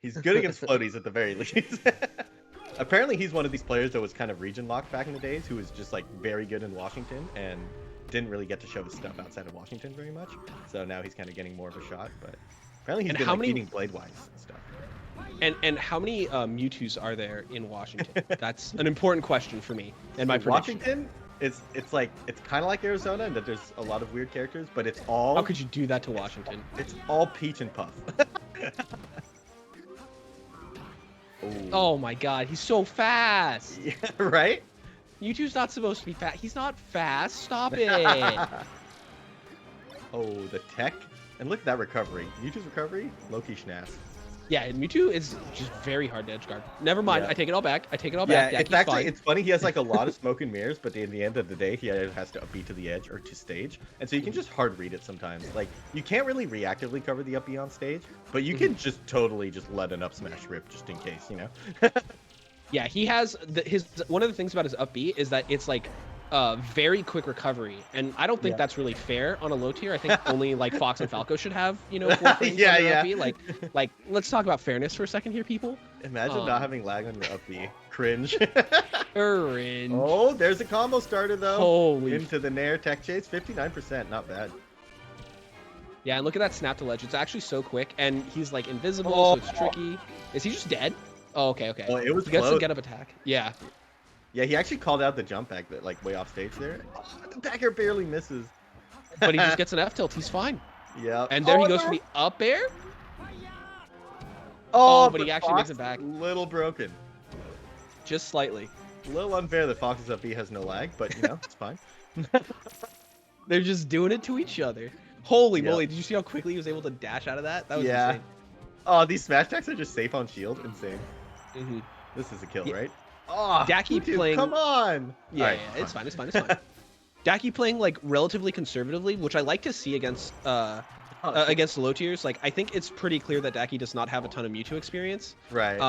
He's good against floaties at the very least. Apparently, he's one of these players that was kind of region locked back in the days, who was just like very good in Washington and didn't really get to show his stuff outside of Washington very much. So now he's kind of getting more of a shot. But apparently, he's And been how like many beating Blade-wise and stuff. and how many Mewtwo's are there in Washington? That's an important question for me and my prediction. Washington, it's kind of like Arizona in that there's a lot of weird characters, but it's all How could you do that to Washington? it's all peach and puff. Oh my god, he's so fast! Yeah, right? Mewtwo's not supposed to be fast. He's not fast. Stop it. Oh, the tech. And look at that recovery. Mewtwo's recovery, low-key schnass. Yeah, and Mewtwo is just very hard to edge guard. Never mind. Yeah. I take it all back. I take it all Yeah, back. it's Dacky's actually fine. it's funny. He has like a lot of smoke and mirrors, but at the end of the day, he either has to up B to the edge or to stage, and so you can just hard read it sometimes. Like you can't really reactively cover the up B on stage, but you can just totally just let an up smash rip just in case, you know. Yeah, he has his one of the things about his up B is that it's like very quick recovery, and I don't think that's really fair on a low tier. I think only like Fox and Falco should have, you know, 4 frames on their up B. Like let's talk about fairness for a second here, people. Imagine not having lag on your up B. Cringe. Cringe. Oh, there's a combo starter though. Holy into the Nair tech chase, 59%, not bad. Yeah, and look at that snap to ledge. It's actually so quick, and he's like invisible, so it's tricky. Is he just dead? Oh, okay. Oh, it was he gets close. some get up attack. Yeah. Yeah, he actually called out the jump back, that like way off stage there. Oh, the backer barely misses. But he just gets an F tilt. He's fine. Yeah. And there he goes for the up air. Oh, but he actually makes it back. Little broken. Just slightly. A little unfair that Fox's up B has no lag, but you know, it's fine. They're just doing it to each other. Holy moly, did you see how quickly he was able to dash out of that? That was insane. Oh, these smash attacks are just safe on shield. Insane. Mm-hmm. This is a kill, right? Oh, Dacky playing... Come on! Yeah, right, it's fine. Dacky playing like relatively conservatively, which I like to see against against the low tiers. Like I think it's pretty clear that Dacky does not have a ton of Mewtwo experience. Right.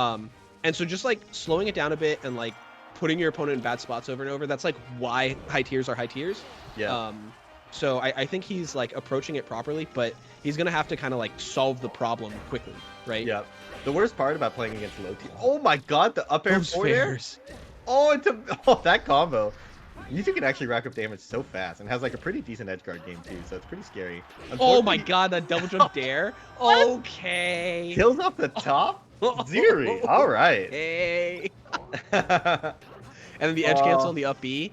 And so just like slowing it down a bit and like putting your opponent in bad spots over and over, that's like why high tiers are high tiers. Yeah. So I think he's like approaching it properly, but he's gonna have to kind of like solve the problem quickly, right? Yeah. The worst part about playing against low tier. Oh my god, the up air forward air. Oh, that combo. Mewtwo can actually rack up damage so fast and has like a pretty decent edge guard game too, so it's pretty scary. Oh my god, that double jump dare. Okay. Kills off the top? Zhyrri. All right. Hey. And then the edge cancel on the up B.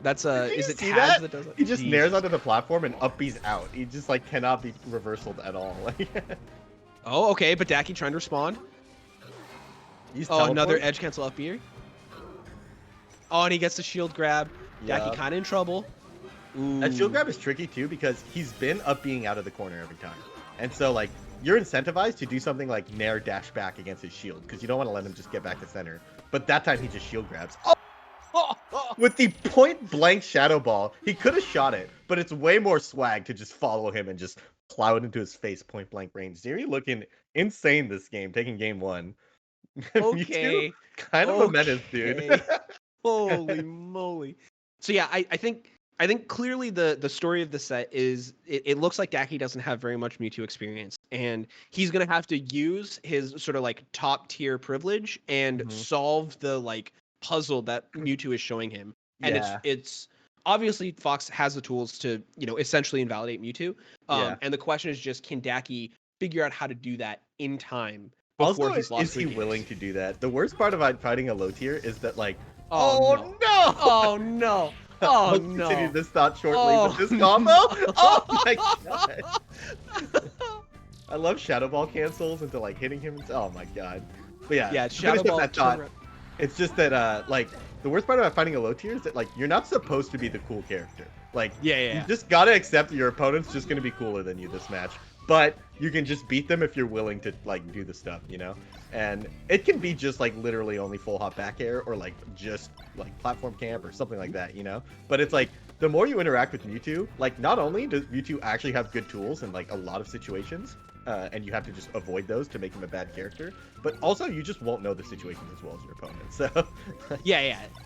That's is it Taz that does it? He just nairs onto the platform and up B's out. He just like cannot be reversaled at all. Oh, okay, but Dacky trying to respond. Another edge cancel up B. Oh, and he gets the shield grab. Dacky kind of in trouble. Ooh. That shield grab is tricky too because he's been up being out of the corner every time. And so like you're incentivized to do something like nair dash back against his shield because you don't want to let him just get back to center. But that time he just shield grabs. With the point blank shadow ball, he could have shot it, but it's way more swag to just follow him and just plow it into his face point blank range. Zhyrri looking insane this game, taking game 1. Okay. Kind of a menace, dude. Holy moly. So yeah, I think clearly the story of the set is it looks like Dacky doesn't have very much Mewtwo experience, and he's gonna have to use his sort of like top tier privilege and solve the like puzzle that Mewtwo is showing him. And it's obviously Fox has the tools to, you know, essentially invalidate Mewtwo. And the question is just, can Dacky figure out how to do that in time before he's lost? Is he willing to do that? The worst part about fighting a low tier is that like, oh no. Oh Let's no. continue this thought shortly with this combo. Oh my god. I love Shadow Ball cancels into like hitting him. Oh my god. But yeah, Shadow Ball. That thought. It's just that like the worst part about fighting a low tier is that like you're not supposed to be the cool character. Like you just gotta accept that your opponent's just gonna be cooler than you this match. But you can just beat them if you're willing to like do the stuff, you know? And it can be just like literally only full hop back air or like just like platform camp or something like that, you know? But it's like the more you interact with Mewtwo, like not only does Mewtwo actually have good tools in like a lot of situations, and you have to just avoid those to make him a bad character, but also you just won't know the situation as well as your opponent. So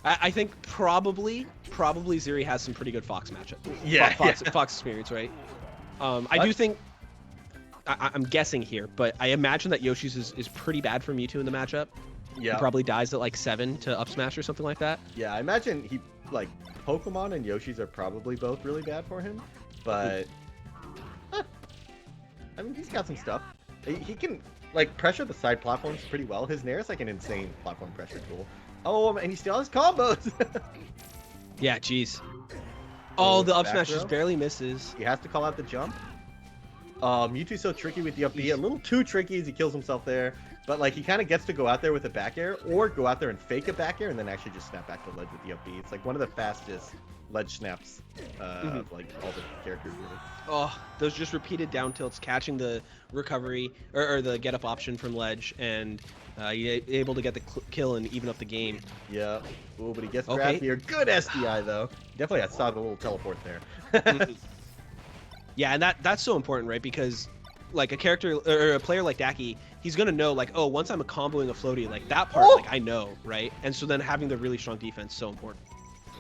I think probably Zhyrri has some pretty good Fox matchup. Fox experience, right? I do think I'm guessing here, but I imagine that Yoshi's is pretty bad for Mewtwo in the matchup. Yeah. He probably dies at like 7 to up smash or something like that. Yeah, I imagine like Pokemon and Yoshi's are probably both really bad for him, but I mean he's got some stuff. He can like pressure the side platforms pretty well. His Nair is like an insane platform pressure tool. Oh, and he still has combos. Yeah, jeez. Oh, the up smash throw. just barely misses. He has to call out the jump. Mewtwo's so tricky with the up B. A little too tricky as he kills himself there. But like he kind of gets to go out there with a back air, or go out there and fake a back air, and then actually just snap back to ledge with the up B. It's like one of the fastest ledge snaps of like all the characters really. Oh, those just repeated down tilts, catching the recovery or the get up option from ledge, and you're able to get the kill and even up the game. Yeah. Oh, but he gets grabbed here. Good SDI though. Definitely, I saw the little teleport there. Yeah, and that's so important, right? Because like a character or a player like Dacky, he's gonna know like, oh, once I'm comboing a floaty, like that part, like I know, right? And so then having the really strong defense is so important.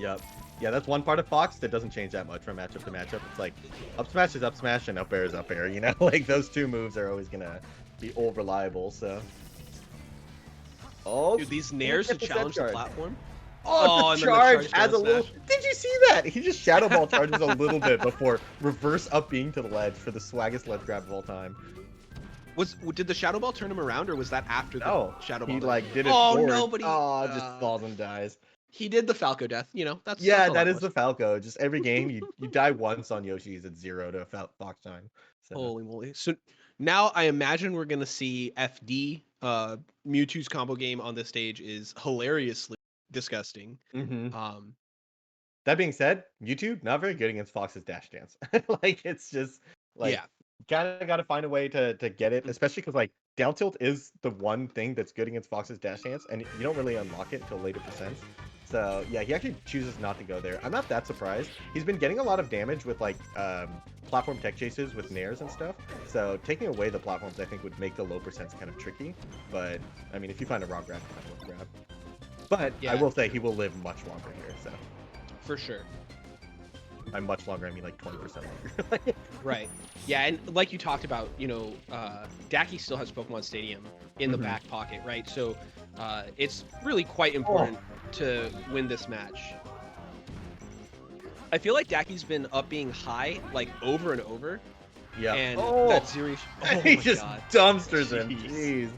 Yep. Yeah, that's one part of Fox that doesn't change that much from matchup to matchup. It's like up smash is up smash and up air is up air. You know, like those two moves are always gonna be all reliable. So. Oh, dude, these nairs to challenge the platform. Oh, the charge adds a little. Did you see that? He just shadow ball charges a little bit before reverse up being to the ledge for the swaggest ledge grab of all time. Did the shadow ball turn him around, or was that after the shadow ball? He like did it. Oh forward. no, but he just falls and dies. He did the Falco death. You know, that's that is the Falco. Just every game you die once on Yoshi's at 0 to Fox time. So. Holy moly! So now I imagine we're gonna see FD. Mewtwo's combo game on this stage is hilariously disgusting. That being said, Mewtwo not very good against Fox's dash dance. Like it's just like kind of got to find a way to get it, especially because like down tilt is the one thing that's good against Fox's dash dance, and you don't really unlock it until later percents. So yeah, he actually chooses not to go there. I'm not that surprised. He's been getting a lot of damage with like platform tech chases with nairs and stuff. So taking away the platforms, I think, would make the low percents kind of tricky. But I mean, if you find a raw grab, you find a raw grab. But I will say he will live much longer here. So for sure. By much longer, I mean like 20% longer. Right. Yeah, and like you talked about, you know, Dacky still has Pokemon Stadium in the back pocket, right? So it's really quite important to win this match. I feel like Dacky's been up being high like over and over. Yeah. And that Zhyrri. He just dumpsters him. Jeez.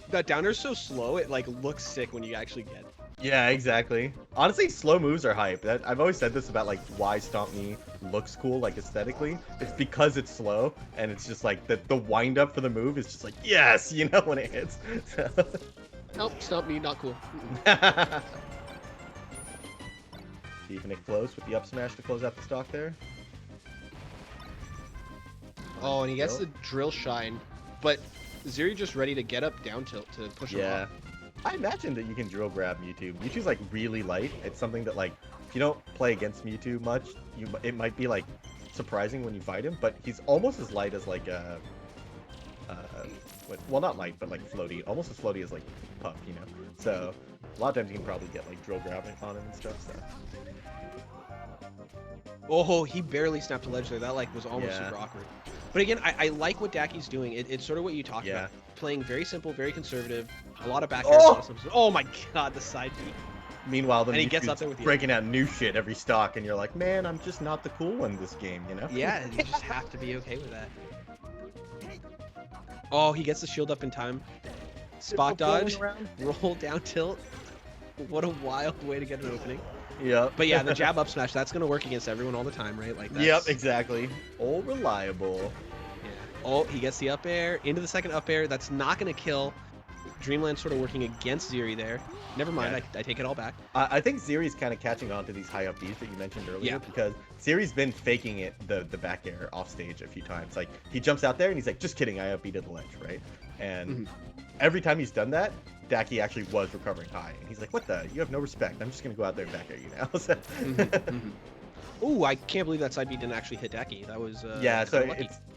That downer's so slow, it like looks sick when you actually get it. Yeah, exactly. Honestly, slow moves are hype. I've always said this about like why Stomp Me looks cool, like aesthetically. It's because it's slow, and it's just like the wind up for the move is just like yes, you know, when it hits. Nope, Stomp Me, not cool. Keeping it close with the up smash to close out the stock there. Oh, and he gets the drill shine, but Zhyrri just ready to get up down tilt to push him up. I imagine that you can drill grab Mewtwo. Mewtwo's like really light. It's something that like if you don't play against Mewtwo much, it might be like surprising when you fight him. But he's almost as light as like well not light, but like floaty. Almost as floaty as like Puff, you know. So a lot of times you can probably get like drill grabbing on him and stuff. So. Oh, he barely snapped a ledge there. That like was almost super awkward. But again, I like what Dacky's doing. It's sort of what you talked about. Playing very simple, very conservative, a lot of back air. Oh my god, the side beat. Meanwhile, and he gets up there with breaking out new shit every stock, and you're like, man, I'm just not the cool one in this game, you know? Yeah, you just have to be okay with that. Oh, he gets the shield up in time. Spot dodge, roll down tilt. What a wild way to get an opening. Yep. But yeah, the jab up smash, that's going to work against everyone all the time, right? Like that's... Yep, exactly. All reliable. Yeah. Oh, he gets the up air into the second up air. That's not going to kill. Dreamland's sort of working against Zhyrri there. Never mind, I take it all back. I think Zhyrri's kind of catching on to these high up Bs that you mentioned earlier because Zhyrri's been faking it, the back air off stage a few times. Like, he jumps out there and he's like, just kidding, I up B to the ledge, right? And every time he's done that, Dacky actually was recovering high. And he's like, what the? You have no respect. I'm just going to go out there and back air you now. So. Ooh, I can't believe that side B didn't actually hit Dacky. That was so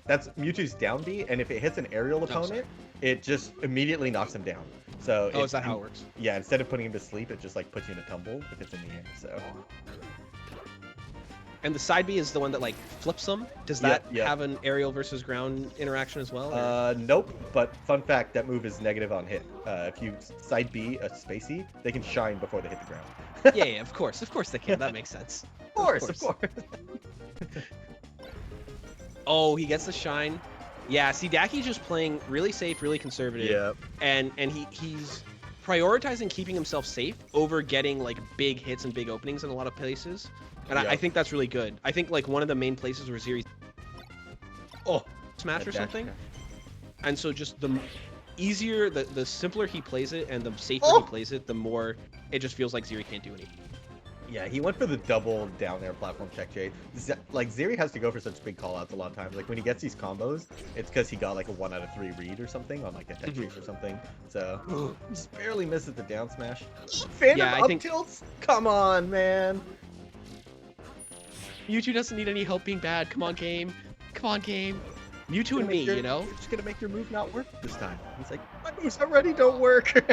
that's Mewtwo's down B, and if it hits an aerial opponent, it just immediately knocks him down. So is that how it works? Yeah, instead of putting him to sleep, it just like puts you in a tumble if it's in the air. So And the side B is the one that like flips them. Does that have an aerial versus ground interaction as well? Nope. But fun fact, that move is negative on hit. If you side B a spacey, they can shine before they hit the ground. yeah, of course they can. That makes sense. Of course. Oh, he gets the shine. Yeah, see, Dacky's just playing really safe, really conservative. Yeah. And he's prioritizing keeping himself safe over getting like big hits and big openings in a lot of places. And I think that's really good. I think like one of the main places where Zhyrri smash or something. And so just the easier, the simpler he plays it and the safer he plays it, the more it just feels like Zhyrri can't do anything. Yeah, he went for the double down air platform check J. Like, Zhyrri has to go for such big callouts a lot of times. Like, when he gets these combos, it's because he got, like, a 1 out of 3 read or something on, like, a tech chase or something. So, just barely misses the down smash. Phantom up tilts? Come on, man. Mewtwo doesn't need any help being bad. Come on, game. Come on, game. Mewtwo and me, you know? You're just gonna make your move not work this time. He's like, my moves already don't work.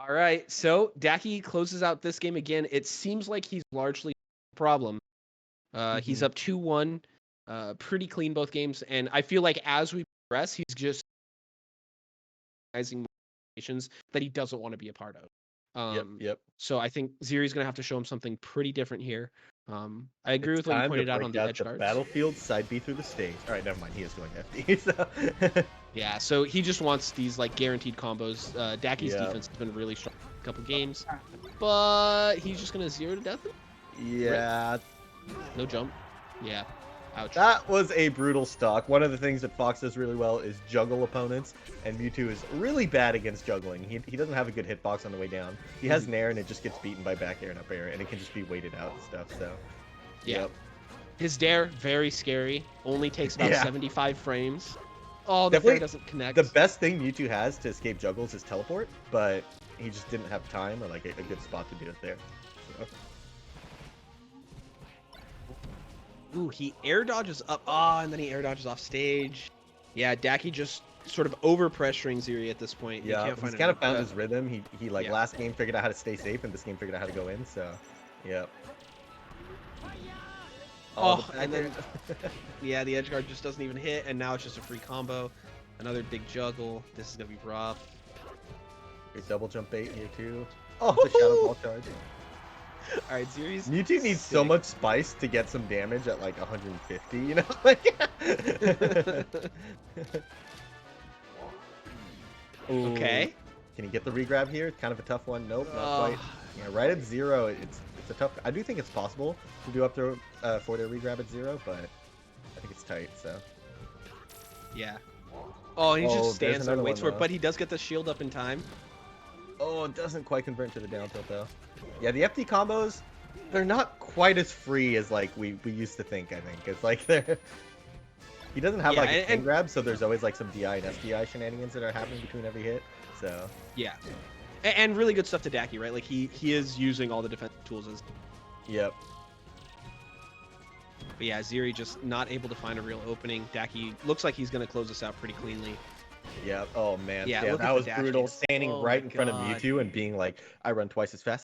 All right, so Dacky closes out this game again. It seems like he's largely the problem. He's up 2-1, pretty clean both games, and I feel like as we progress, he's just recognizing situations that he doesn't want to be a part of. Yep. So I think Zhyrri's gonna have to show him something pretty different here. I agree with what you pointed out on the edge guards. Battlefield side B through the stage. All right, never mind. He is going FD. So. Yeah, so he just wants these like guaranteed combos. Dacky's defense has been really strong in a couple games, but he's just gonna 0 to death. Yeah. Right? No jump. Yeah. Ouch. That was a brutal stock. One of the things that Fox does really well is juggle opponents, and Mewtwo is really bad against juggling. He doesn't have a good hitbox on the way down. He has Nair, and it just gets beaten by back air and up air, and it can just be weighted out and stuff. So, yeah. His Dare, very scary. Only takes about 75 frames. Oh, the Dare doesn't connect. The best thing Mewtwo has to escape juggles is teleport, but he just didn't have time or like a good spot to do it there. So. Ooh, he air dodges up, and then he air dodges off stage. Yeah, Dacky just sort of over pressuring Zhyrri at this point. Yeah, he's kind of found his rhythm. He like last game figured out how to stay safe, and this game figured out how to go in. So, yeah. And then yeah, the edge guard just doesn't even hit, and now it's just a free combo. Another big juggle. This is gonna be rough. Great double jump bait here too. Oh, the shadow ball charge. All right, Zhyrri's Mewtwo needs so much spice to get some damage at like 150, you know? Like, okay. Can he get the regrab here? Kind of a tough one. Nope, not quite. Yeah, right at 0, it's a tough. I do think it's possible to do up to 4-day regrab at 0, but I think it's tight. So. Yeah. Oh, he just stands there and waits for it, but he does get the shield up in time. Oh, it doesn't quite convert to the down tilt though. Yeah, the FD combos, they're not quite as free as like we used to think. I think it's like he doesn't have like a grab, so there's always like some DI and SDI shenanigans that are happening between every hit. So yeah, and really good stuff to Dacky, right? Like he is using all the defensive tools as. Yep. But yeah, Zhyrri just not able to find a real opening. Dacky looks like he's gonna close this out pretty cleanly. Yeah. Oh man. Yeah, that was brutal. Standing right in front of Mewtwo and being like, I run twice as fast